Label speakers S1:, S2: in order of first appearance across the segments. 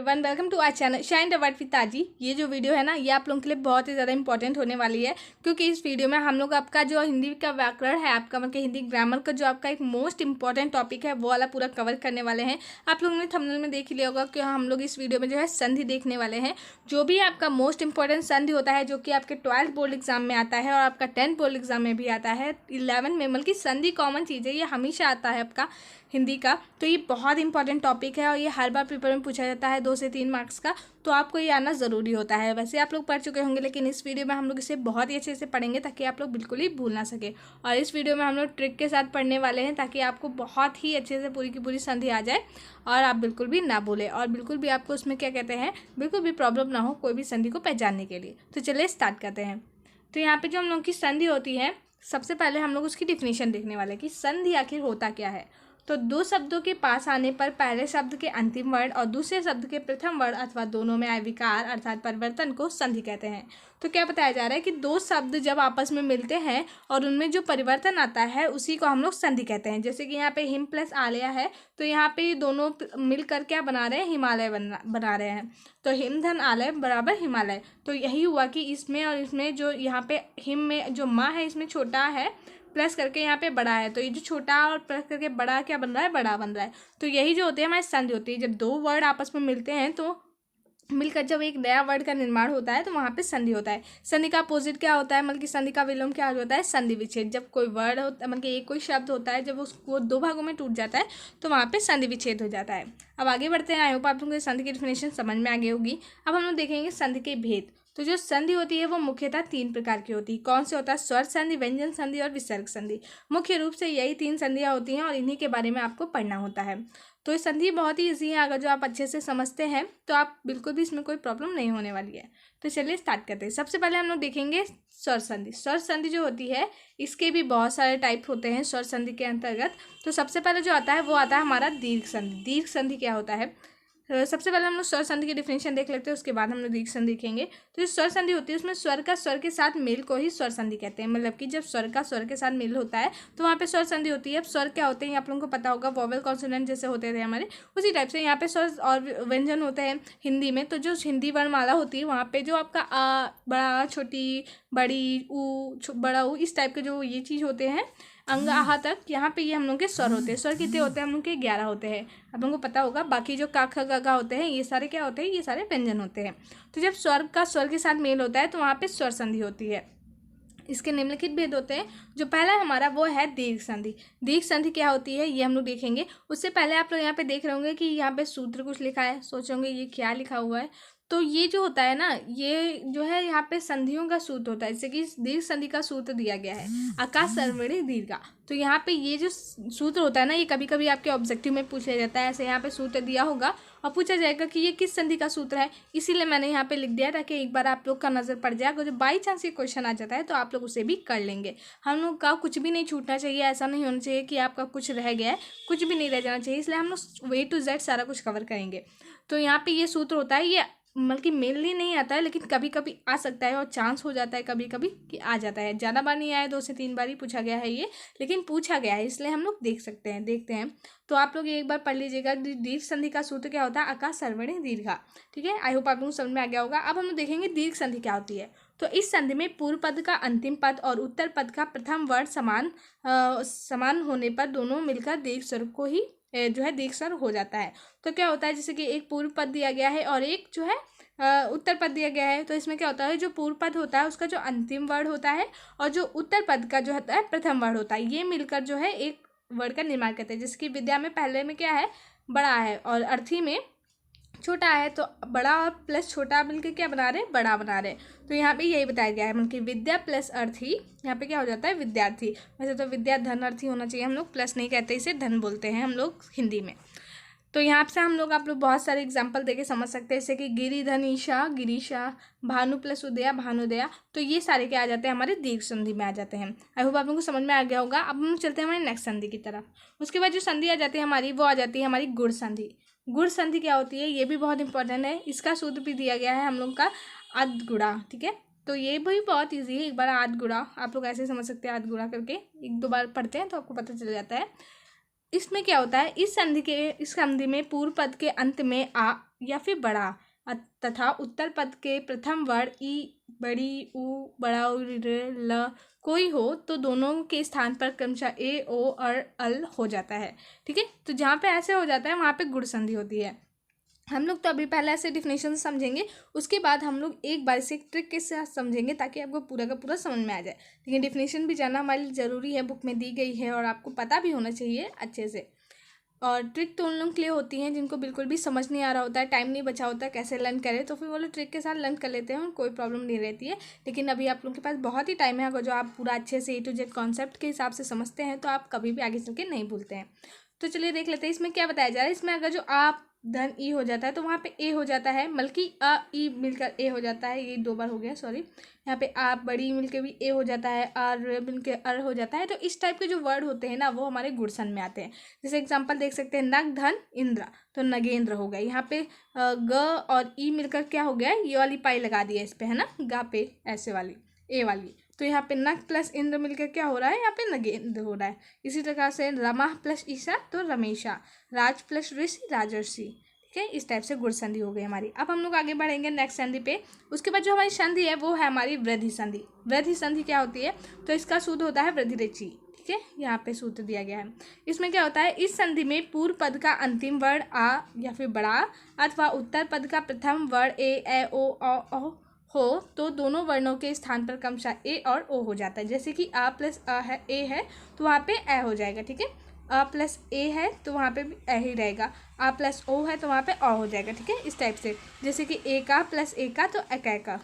S1: Everyone, welcome to our channel shine the word with Taji. ये जो video है ना, ये आप लोगों के लिए बहुत ही ज़्यादा इंपॉर्टेंट होने वाली है, क्योंकि इस वीडियो में हम लोग आपका जो हिंदी का व्याकरण है, आपका मतलब हिंदी ग्रामर का जो आपका एक मोस्ट इंपॉर्टेंट टॉपिक है वो वाला पूरा कवर करने वाले हैं। आप लोगों ने थंबनेल में देख लिया होगा कि हम लोग इस वीडियो में जो है संधि देखने वाले हैं। जो भी आपका मोस्ट इंपॉर्टेंट संधि होता है, जो कि आपके 12th बोर्ड एग्जाम में आता है और आपका 10th बोर्ड एग्जाम में भी आता है, 11 में, बल्कि संधि कॉमन चीज़ है, ये हमेशा आता है आपका हिंदी का। तो ये बहुत इंपॉर्टेंट टॉपिक है और ये हर बार पेपर में पूछा जाता है 2 से 3 मार्क्स का, तो आपको ये आना ज़रूरी होता है। वैसे आप लोग पढ़ चुके होंगे, लेकिन इस वीडियो में हम लोग इसे बहुत ही अच्छे से पढ़ेंगे ताकि आप लोग बिल्कुल ही भूल ना सके। और इस वीडियो में हम लोग ट्रिक के साथ पढ़ने वाले हैं ताकि आपको बहुत ही अच्छे से पूरी की पूरी संधि आ जाए और आप बिल्कुल भी ना भूलें और बिल्कुल भी आपको उसमें क्या कहते हैं, बिल्कुल भी प्रॉब्लम ना हो कोई भी संधि को पहचानने के लिए। तो चलिए स्टार्ट करते हैं। तो यहाँ पर जो हम लोग की संधि होती है, सबसे पहले हम लोग उसकी डिफिनीशन देखने वाले हैं कि संधि आखिर होता क्या है। तो दो शब्दों के पास आने पर पहले शब्द के अंतिम वर्ण और दूसरे शब्द के प्रथम वर्ण अथवा दोनों में आए विकार अर्थात परिवर्तन को संधि कहते हैं। तो क्या बताया जा रहा है कि दो शब्द जब आपस में मिलते हैं और उनमें जो परिवर्तन आता है उसी को हम लोग संधि कहते हैं। जैसे कि यहाँ पे हिम प्लस आलया है, तो यहाँ पे दोनों मिलकर क्या बना रहे हैं, हिमालय बना रहे हैं। तो हिम धन आलय बराबर हिमालय। तो यही हुआ कि इसमें और इसमें जो यहाँ पे हिम में जो माँ है, इसमें छोटा है प्लस करके यहाँ पे बड़ा है, तो ये जो छोटा और प्लस करके बड़ा क्या बन रहा है, बड़ा बन रहा है। तो यही जो होती है हमारी संधि होती है। जब दो वर्ड आपस में मिलते हैं तो मिलकर जब एक नया वर्ड का निर्माण होता है तो वहाँ पे संधि होता है। संधि का अपोजिट क्या होता है, मतलब कि संधि का विलोम क्या होता है, संधि विच्छेद। जब कोई वर्ड होता है, मतलब कि एक कोई शब्द होता है, जब उसको दो भागों में टूट जाता है तो वहाँ पे संधि विच्छेद हो जाता है। अब आगे बढ़ते हैं। आई होप आप लोगों को संधि की डिफिनेशन समझ में आ गई होगी। अब हम लोग देखेंगे संधि के भेद। तो जो संधि होती है वो मुख्यतः 3 प्रकार की होती है। कौन से होता है, स्वर संधि, व्यंजन संधि और विसर्ग संधि। मुख्य रूप से यही 3 संधियाँ होती हैं और इन्हीं के बारे में आपको पढ़ना होता है। तो ये संधि बहुत ही ईजी है, अगर जो आप अच्छे से समझते हैं तो आप बिल्कुल भी इसमें कोई प्रॉब्लम नहीं होने वाली है। तो चलिए स्टार्ट करते हैं। सबसे पहले हम लोग देखेंगे स्वर संधि। स्वर संधि जो होती है इसके भी बहुत सारे टाइप होते हैं स्वर संधि के अंतर्गत। तो सबसे पहले जो आता है वो आता है हमारा दीर्घ संधि। दीर्घ संधि क्या होता है, सबसे पहले हम लोग स्वर संधि की डिफिनेशन देख लेते हैं, उसके बाद हम लोग दीर्घ संधि देखेंगे। तो जो स्वर संधि होती है उसमें स्वर का स्वर के साथ मेल को ही स्वर संधि कहते हैं। मतलब कि जब स्वर का स्वर के साथ मेल होता है तो वहाँ पे स्वर संधि होती है। अब स्वर क्या होते हैं आप लोगों को पता होगा, वोवेल कॉन्सोनेंट जैसे होते थे हमारे, उसी टाइप से यहाँ पे स्वर और व्यंजन होते हैं हिंदी में। तो जो हिंदी वर्णमाला होती है वहाँ पे जो आपका आ, बड़ा, छोटी, बड़ी, ऊ, बड़ा ऊ, इस टाइप के जो ये चीज़ होते हैं अंग आहा तक, यहाँ पे ये हम लोग के स्वर होते हैं। स्वर कितने होते हैं हम लोग के, 11 होते हैं। आप लोगों को पता होगा। बाकी जो का ख ग घ होते हैं ये सारे क्या होते हैं, ये सारे व्यंजन होते हैं। तो जब स्वर का स्वर के साथ मेल होता है तो वहाँ पे स्वर संधि होती है। इसके निम्नलिखित भेद होते हैं। जो पहला हमारा वो है दीर्घ संधि। दीर्घ संधि क्या होती है ये हम लोग देखेंगे। उससे पहले आप लोग यहाँ पे देख रहे होंगे कि यहाँ पे सूत्र कुछ लिखा है, सोचोगे ये क्या लिखा हुआ है। तो ये जो होता है ना, ये जो है यहाँ पे संधियों का सूत्र होता है। जैसे कि दीर्घ संधि का सूत्र दिया गया है आकाश सर्वणि दीर्घा। तो यहाँ पे ये जो सूत्र होता है ना, ये कभी कभी आपके ऑब्जेक्टिव में पूछा जाता है। ऐसे यहाँ पे सूत्र दिया होगा और पूछा जाएगा कि ये किस संधि का सूत्र है, इसीलिए मैंने यहाँ पे लिख दिया ताकि एक बार आप लोग का नज़र पड़ जाए। अगर बाई चांस ये क्वेश्चन आ जाता है तो आप लोग उसे भी कर लेंगे। हम लोग का कुछ भी नहीं छूटना चाहिए, ऐसा नहीं होना चाहिए कि आपका कुछ रह गया है, कुछ भी नहीं रह जाना चाहिए। इसलिए हम लोग A to Z सारा कुछ कवर करेंगे। तो यहाँ पे ये सूत्र होता है, ये बल्कि मेनली नहीं आता है, लेकिन कभी कभी आ सकता है और चांस हो जाता है कभी कभी कि आ जाता है। ज़्यादा बार नहीं आया, 2 से 3 बार ही पूछा गया है ये, लेकिन पूछा गया है इसलिए हम लोग देखते हैं। तो आप लोग एक बार पढ़ लीजिएगा। दीर्घ संधि का सूत्र क्या होता है, आकाश सर्वणि दीर्घा। ठीक है, आई होप आप लोगों को समझ में आ गया होगा। अब हम लोग देखेंगे दीर्घ संधि क्या होती है। तो इस संधि में पूर्व पद का अंतिम पद और उत्तर पद का प्रथम वर्ण समान होने पर दोनों मिलकर दीर्घ स्वर को ही जो है दीर्घ स्वर हो जाता है। तो क्या होता है, जैसे कि एक पूर्व पद दिया गया है और एक जो है उत्तर पद दिया गया है। तो इसमें क्या होता है, जो पूर्व पद होता है उसका जो अंतिम वर्ण होता है और जो उत्तर पद का जो होता है प्रथम वर्ण होता है, ये मिलकर जो है एक वर्ड का निर्माण करते हैं। जैसे कि विद्या में पहले में क्या है, बड़ा है, और अर्थी में छोटा है। तो बड़ा और प्लस छोटा मिलकर क्या बना रहे हैं, बड़ा बना रहे हैं। तो यहाँ पे यही बताया गया है, मतलब कि विद्या प्लस अर्थी, यहाँ पे क्या हो जाता है, विद्यार्थी। वैसे तो विद्या धन अर्थी होना चाहिए, हम लोग प्लस नहीं कहते, इसे धन बोलते हैं हम लोग हिंदी में। तो यहाँ से हम लोग आप लोग बहुत सारे एग्जाम्पल देके समझ सकते हैं, जैसे कि गिरी धनीशा गिरीशा, भानु प्लस उदया भानुदया। तो ये सारे क्या आ जाते हैं, हमारे दीर्घ संधि में आ जाते हैं। आई होप आप लोगों को समझ में आ गया होगा। अब हम चलते हैं हमारी नेक्स्ट संधि की तरफ। उसके बाद जो संधि आ जाती है हमारी, वो आ जाती है हमारी गुण संधि। गुण संधि क्या होती है, ये भी बहुत इंपॉर्टेंट है। इसका सूत्र भी दिया गया है हम लोग का अध गुणा। ठीक है, तो ये भी बहुत ईजी है। एक बार आध गुणा आप लोग ऐसे समझ सकते हैं, आध गुणा करके 1-2 बार पढ़ते हैं तो आपको पता चल जाता है। इसमें क्या होता है, इस संधि में पूर्व पद के अंत में आ या फिर बड़ा तथा उत्तर पद के प्रथम वर्ण ई, बड़ी, ऊ, बड़ा ऊ, ल कोई हो तो दोनों के स्थान पर क्रमशः ए, ओ और अल हो जाता है। ठीक है, तो जहाँ पे ऐसे हो जाता है वहाँ पे गुण संधि होती है। हम लोग तो अभी पहले ऐसे डिफिनेशन समझेंगे, उसके बाद हम लोग एक बार से एक ट्रिक के साथ समझेंगे ताकि आपको पूरा का पूरा समझ में आ जाए। लेकिन डिफिनेशन भी जानना हमारे लिए ज़रूरी है, बुक में दी गई है और आपको पता भी होना चाहिए अच्छे से। और ट्रिक तो उन लोगों के लिए होती हैं जिनको बिल्कुल भी समझ नहीं आ रहा होता है, टाइम नहीं बचा होता है कैसे लर्न करें, तो फिर वो लोग ट्रिक के साथ लर्न कर लेते हैं और कोई प्रॉब्लम नहीं रहती है। लेकिन अभी आप लोगों के पास बहुत ही टाइम है, अगर जो आप पूरा अच्छे से A to Z कॉन्सेप्ट के हिसाब से समझते हैं तो आप कभी भी आगे चल के नहीं भूलते हैं। तो चलिए देख लेते हैं इसमें क्या बताया जा रहा है। इसमें अगर जो आप धन ई हो जाता है तो वहाँ पे ए हो जाता है, बल्कि अ ई मिलकर ए हो जाता है, ये 2 बार हो गया सॉरी। यहाँ पे आप बड़ी मिलकर भी ए हो जाता है, आर मिलकर अर हो जाता है। तो इस टाइप के जो वर्ड होते हैं ना वो हमारे गुणसन में आते हैं। जैसे एग्जांपल देख सकते हैं, नग धन इंद्र, तो नगेंद्र हो गया। यहाँ पे ग और ई मिलकर क्या हो गया, ये वाली पाई लगा दी है इस पे, है ना, गा पे ऐसे वाली ए वाली। तो यहाँ पे नग प्लस इंद्र मिलकर क्या हो रहा है, यहाँ पे नगेंद्र हो रहा है। इसी प्रकार से रमा प्लस ईशा तो रमेशा, राज प्लस ऋषि राजर्षि। ठीक है, इस टाइप से गुण संधि हो गई हमारी। अब हम लोग आगे बढ़ेंगे नेक्स्ट संधि पे। उसके बाद जो हमारी संधि है वो है हमारी वृद्धि संधि। वृद्धि संधि क्या होती है, तो इसका सूत्र होता है वृद्धिरेचि। ठीक है, यहाँ पे सूत्र दिया गया है। इसमें क्या होता है, इस संधि में पूर्व पद का अंतिम वर्ण आ या फिर बड़ा अथवा उत्तर पद का प्रथम वर्ण ए ओ हो तो दोनों वर्णों के स्थान पर क्रमशः ए और ओ हो जाता है। जैसे कि आ प्लस अ है, ए है तो वहाँ पे ए हो जाएगा। ठीक है, अ प्लस ए है तो वहाँ पे भी ए ही रहेगा, आ प्लस ओ है तो वहाँ पे अ हो जाएगा। ठीक है, इस टाइप से, जैसे कि ए का प्लस ए का तो एक का,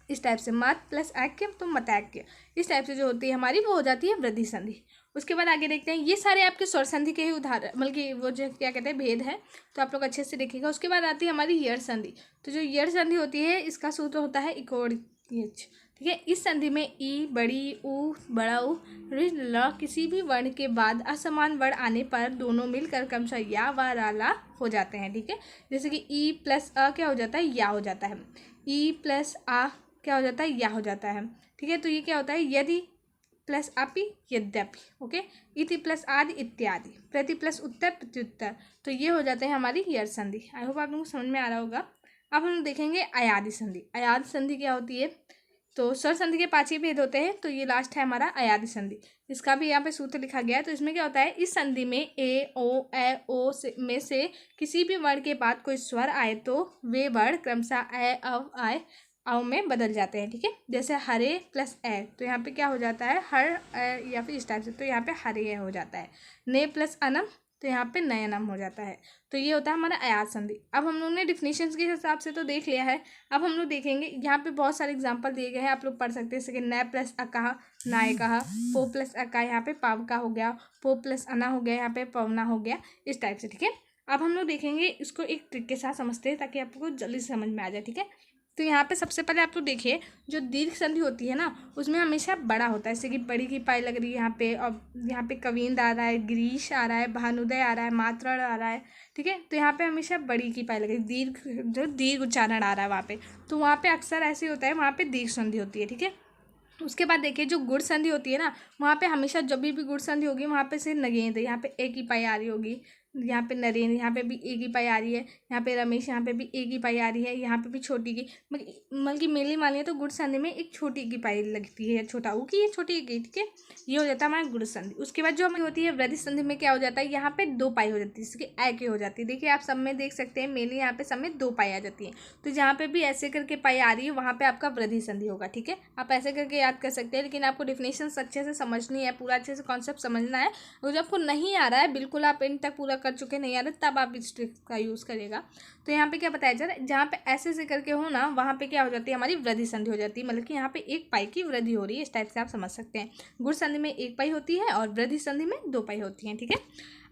S1: इस टाइप से मत प्लस ऐक्य तो मतैक्य, इस टाइप से जो होती है हमारी वो हो जाती है वृद्धि संधि। उसके बाद आगे देखते हैं, ये सारे आपके स्वर संधि के ही उदाहरण, बल्कि वो जो क्या कहते हैं भेद है, तो आप लोग अच्छे से देखिएगा। उसके बाद आती है हमारी यड़ संधि। तो जो यड़ संधि होती है इसका सूत्र होता है इकोड़ यच। ठीक है, इस संधि में ई, बड़ी, ऊ, बड़ा ऊ, ल किसी भी वर्ण के बाद असमान वर्ण आने पर दोनों मिलकर क्रमशः या व ला हो जाते हैं। ठीक है, जैसे कि ई प्लस अ क्या हो जाता है, या हो जाता है। ई प्लस आ क्या हो जाता है, या हो जाता है। ठीक है, तो ये क्या होता है, यदि प्लस अपि यद्यपि, ओके, इति प्लस आदि इत्यादि, प्रति प्लस उत्तर प्रत्युत्तर, तो ये हो जाते हैं हमारी यड़ संधि। आई होप आप लोगों को समझ में आ रहा होगा। अब हम देखेंगे अयादि संधि। अयादि संधि क्या होती है, तो स्वर संधि के 5 ही भेद होते हैं, तो ये लास्ट है हमारा अयादि संधि। इसका भी यहाँ पे सूत्र लिखा गया है। तो इसमें क्या होता है, इस संधि में ए ओ से में से किसी भी वर्ण के बाद कोई स्वर आए तो वे वर्ण क्रमशः ए अव आए अव में बदल जाते हैं। ठीक है, जैसे हरे प्लस ए, तो यहाँ पे क्या हो जाता है, हर या फिर इस टाइप से, तो यहाँ पे हरे हो जाता है। ने प्लस अनम, तो यहाँ पे नयनम हो जाता है। तो ये होता है हमारा अयाद संधि। अब हम लोगों ने डिफिनेशंस के हिसाब से तो देख लिया है। अब हम लोग देखेंगे, यहाँ पे बहुत सारे एग्जांपल दिए गए हैं, आप लोग पढ़ सकते हैं। जैसे कि न प्लस अकहा, नाय कहा, पो प्लस अका, यहाँ पे पावका हो गया, पो प्लस अना हो गया, यहाँ पे पवना हो गया, इस टाइप से। ठीक है, अब हम लोग देखेंगे इसको एक ट्रिक के साथ समझते हैं ताकि आपको जल्दी से समझ में आ जाए। ठीक है, तो यहाँ पे सबसे पहले आप लोग देखिए, जो दीर्घ संधि होती है ना उसमें हमेशा बड़ा होता है। जैसे कि बड़ी की पाई लग रही है यहाँ पे, और यहाँ पे कविंद आ रहा है, गिरीश आ रहा है, भानुदय आ रहा है, मात्रण आ रहा है। ठीक है, तो यहाँ पे हमेशा बड़ी की पाई लग रही है, दीर्घ जो दीर्घ उच्चारण आ रहा है वहाँ पे, तो वहाँ पे अक्सर ऐसे होता है, वहाँ पे दीर्घ संधि होती है। ठीक है, उसके बाद देखिए जो गुण संधि होती है ना, वहाँ पे हमेशा जब भी गुण संधि होगी वहाँ पे से नगेंद्र, यहाँ पे एक ही पाई आ रही होगी, यहाँ पे नरेंद्र, यहाँ पे भी एक ही पाई आ रही है, यहाँ पे रमेश, यहाँ पे भी एक ही पाई आ रही है, यहाँ पे भी छोटी की, बल्कि मेनली मानिए तो गुण संधि में एक छोटी की पाई लगती है, छोटा ऊ की, छोटी की। ठीक है, ये हो जाता है हमारा गुण संधि। उसके बाद जो हमारी होती है वृद्धि संधि में क्या हो जाता है, यहाँ पे 2 पाई हो जाती है, जैसे कि ए की हो जाती है। देखिए आप सब में देख सकते हैं, मेनली यहाँ पे सब में 2 पाई आ जाती है। तो जहाँ पे भी ऐसे करके पाई आ रही है वहाँ पे आपका वृद्धि संधि होगा। ठीक है, आप ऐसे करके याद कर सकते हैं, लेकिन आपको डिफिनेशन अच्छे से समझनी है, पूरा अच्छे से कॉन्सेप्ट समझना है। और जब आपको नहीं आ रहा है, बिल्कुल आप इन तक पूरा कर चुके नहीं आ रहे, तब आप इस ट्रिक का यूज़ करिएगा। तो यहाँ पे क्या बताया जा रहा है, जहाँ पे ऐसे करके हो ना वहाँ पे क्या हो जाती है, हमारी वृद्धि संधि हो जाती है, मतलब कि यहाँ पे 1 पाई की वृद्धि हो रही है। इस टाइप से आप समझ सकते हैं। गुण संधि में 1 पाई होती है और वृद्धि संधि में 2 पाई होती है। ठीक है,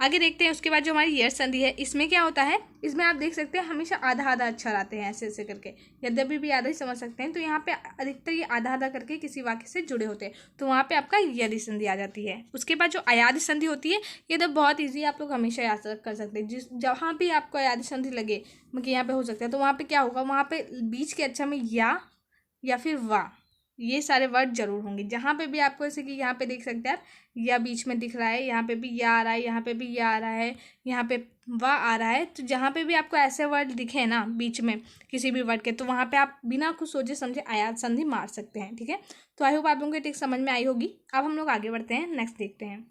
S1: आगे देखते हैं। उसके बाद जो हमारी यड़ संधि है, इसमें क्या होता है, इसमें आप देख सकते हैं हमेशा आधा आधा अक्षर आते हैं ऐसे करके, यद्यपि भी आधा ही समझ सकते हैं। तो यहाँ पे अधिकतर ये आधा आधा करके किसी वाक्य से जुड़े होते हैं, तो वहाँ पे आपका यदि संधि आ जाती है। उसके बाद जो अयादि संधि होती है, ये तो बहुत ईजी, आप लोग हमेशा याद कर सकते हैं। जहाँ भी आपको अयादि संधि लगे, मतलब यहाँ पे हो सकता है, तो वहाँ पे क्या होगा, वहाँ पे बीच के अक्षर में या फिर वा, ये सारे वर्ड जरूर होंगे। जहाँ पे भी आपको जैसे कि यहाँ पे देख सकते हैं आप, या बीच में दिख रहा है, यहाँ पे भी या आ रहा है, यहाँ पे भी या आ रहा है, यहाँ पे वाह आ रहा है। तो जहाँ पे भी आपको ऐसे वर्ड दिखे ना बीच में किसी भी वर्ड के, तो वहाँ पे आप बिना कुछ सोचे समझे आयात संधि मार सकते हैं। ठीक है, तो आई होप आप लोगों को ट्रिक समझ में आई होगी। अब हम लोग आगे बढ़ते हैं, नेक्स्ट देखते हैं।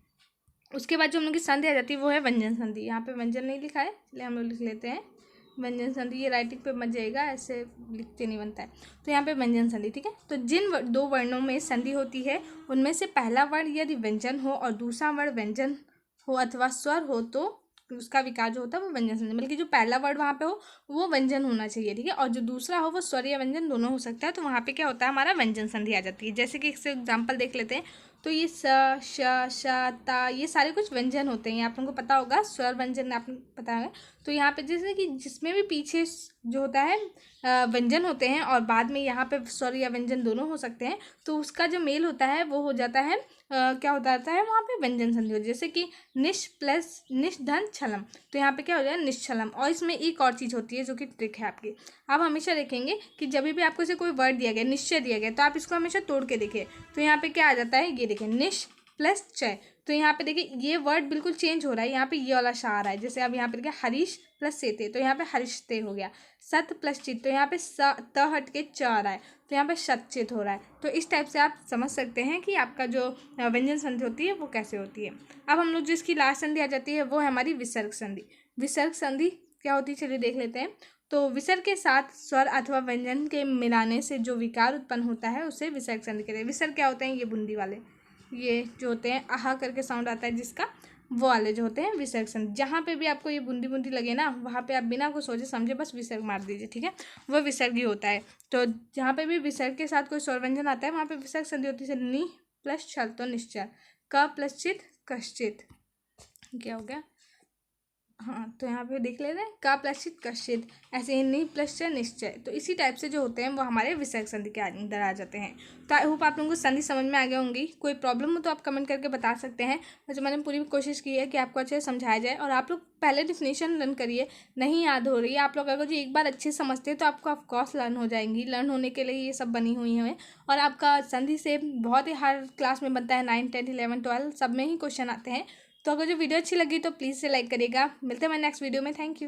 S1: उसके बाद जो हम लोग की संधि आ जाती है वो है व्यंजन संधि। यहाँ पे व्यंजन नहीं लिखा है, इसलिए हम लोग लिख लेते हैं व्यंजन संधि। ये राइटिंग पे मत जाएगा, ऐसे लिखते नहीं बनता है। तो यहाँ पे व्यंजन संधि, ठीक है। तो जिन दो वर्णों में संधि होती है उनमें से पहला वर्ण यदि व्यंजन हो और दूसरा वर्ण व्यंजन हो अथवा स्वर हो तो उसका विकार जो होता है वो व्यंजन संधि, बल्कि जो पहला वर्ड वहाँ पे हो वो व्यंजन होना चाहिए। ठीक है, और जो दूसरा हो वो स्वर या व्यंजन दोनों हो सकता है। तो वहाँ पे क्या होता है, हमारा व्यंजन संधि आ जाती है। जैसे कि इससे एग्जाम्पल देख लेते हैं। तो ये स, श, ता, ये सारे कुछ व्यंजन होते हैं, ये आप लोगों को पता होगा। स्वर व्यंजन आपको पता है। तो यहाँ पे जैसे कि जिसमें भी पीछे जो होता है व्यंजन होते हैं और बाद में यहाँ पे स्वर या व्यंजन दोनों हो सकते हैं, तो उसका जो मेल होता है वो हो जाता है क्या होता है वहाँ पे व्यंजन संधि हो। जैसे कि निश प्लस निश धन छलम, तो यहाँ पे क्या हो जाएगा निश्चलम। और इसमें एक और चीज़ होती है जो कि ट्रिक है आपकी। आप हमेशा देखेंगे कि जब भी आपको इसे कोई वर्ड दिया गया, निश्चय दिया गया, तो आप इसको हमेशा तोड़ के देखिए। तो यहाँ पे क्या आ जाता है, ये देखिए निश प्लस चय। तो यहाँ पे देखिए ये वर्ड बिल्कुल चेंज हो रहा है, यहाँ पे ये वाला शा आ रहा है। जैसे अब यहाँ पे देखिए हरीश प्लस सेते, तो यहाँ पे हरिश्ते हो गया। सत प्लस चित, तो यहाँ पे त हट के च आ रहा है, तो यहाँ पे सचित हो रहा है। तो इस टाइप से आप समझ सकते हैं कि आपका जो व्यंजन संधि होती है वो कैसे होती है। अब हम लोग जिसकी लास्ट संधि आ जाती है वो है हमारी विसर्ग संधि। विसर्ग संधि क्या होती है चलिए देख लेते हैं। तो विसर्ग के साथ स्वर अथवा व्यंजन के मिलाने से जो विकार उत्पन्न होता है उसे विसर्ग संधि कहते हैं। विसर्ग क्या होते हैं, ये बूंदी वाले, ये जो होते हैं आहा करके साउंड आता है जिसका, वो वाले जो होते हैं विसर्ग संधि। जहाँ पे भी आपको ये बूंदी बूंदी लगे ना, वहाँ पे आप बिना कुछ सोचे समझे बस विसर्ग मार दीजिए। ठीक है, वो विसर्ग ही होता है। तो जहाँ पे भी विसर्ग के साथ कोई स्वर व्यंजन आता है वहाँ पे विसर्ग संधि होती है। नि प्लस छल तो निश्चल, क प्लस चित कश्चित, क्या हो गया, हाँ। तो यहाँ पे देख लेते हैं का प्लस चित कश्चित, ऐसे ही नि प्लस च निश्चय। तो इसी टाइप से जो होते हैं वो हमारे विसर्ग संधि के अंदर आ जाते हैं। तो आई होप आप लोगों को संधि समझ में आ गई होंगी। कोई प्रॉब्लम हो तो आप कमेंट करके बता सकते हैं। वैसे मैंने पूरी कोशिश की है कि आपको अच्छे से समझाया जाए। और आप लोग पहले डिफिनेशन लर्न करिए, नहीं याद हो रही है आप लोग अगर जो एक बार अच्छे से समझते हैं तो आपको ऑफकोर्स लर्न हो जाएंगी। लर्न होने के लिए ये सब बनी हुई हैं। और आपका संधि से बहुत ही हर क्लास में बनता है, 9, 10, 11, 12 सब में ही क्वेश्चन आते हैं। तो अगर जो वीडियो अच्छी लगी तो प्लीज़ से लाइक करिएगा। मिलते हैं मैं नेक्स्ट वीडियो में। Thank you.